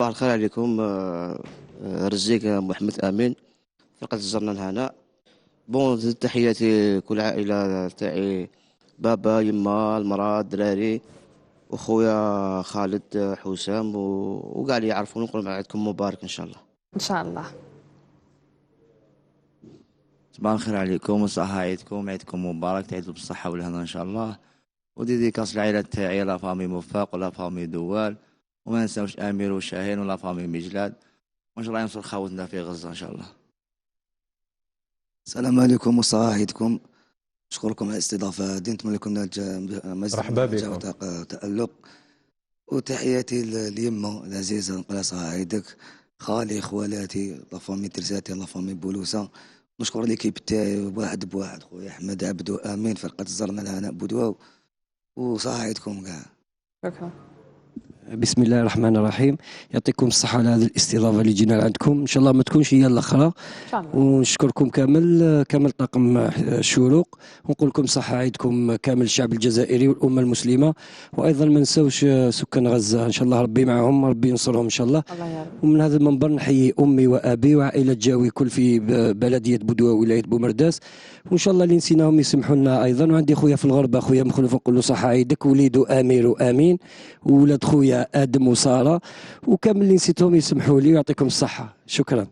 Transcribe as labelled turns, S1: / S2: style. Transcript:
S1: صباح الخير عليكم. رزيق محمد امين، فرقة الزرنة الهناء. بون زيد تحياتي كل عائلة تاعي، بابا يما المرا الدراري وخويا خالد حسام وكاع اللي يعرفون. نقول عيدكم مبارك ان شاء الله.
S2: ان شاء الله.
S3: صباح الخير عليكم وصحة عيدكم، عيدكم مبارك، تعيدوا بالصحة والهنا إن شاء الله. وديديكاس العائلة تاعي لا فامي موفق ولا فامي دوال، وما نساوش أمير وشاهين ولا فامي مجلاد، وإن شاء الله ينصر خاوتنا في غزة إن شاء الله.
S4: السلام عليكم وصحة عيدكم. نشكركم على الاستضافة هذه، نتمنى لكم
S5: مرحبا بكم.
S4: تألق. وتحياتي ليما العزيزة، نقول لها صحة عيدك. خالي خوالاتي لافامي ترزاتي لافامي بولوسة. نشكر ليكيب تاعي واحد بواحد، خويا احمد عبدو امين، فرقة الزرنة الهناء بودواو، وصحة عيدكم كاع.
S2: شكرا.
S6: بسم الله الرحمن الرحيم. يعطيكم الصحة على هذه الاستضافة اللي جينا عندكم، إن شاء الله ما تكونش هي الأخرى.
S2: ان شاء الله.
S6: ونشكركم كامل طاقم الشروق، ونقول لكم صحة عيدكم كامل الشعب الجزائري والأمة المسلمة. وأيضا ما نساوش سكان غزة، إن شاء الله ربي معهم، ربي ينصرهم إن شاء الله.
S2: الله يا رب.
S6: ومن هذا المنبر نحيي أمي وأبي وعائلة جاوي كل في بلدية بودوا ولاية بومرداس، وإن شاء الله اللي نسيناهم يسمحوا لنا أيضا. وعندي خويا في الغربة، خويا مخلوف، نقول له صحة عيدك، وليدو أمير وأمين، وولاد خويا آدم وسارة، وكامل اللي نسيتهم يسمحوا لي، ويعطيكم الصحة. شكرا.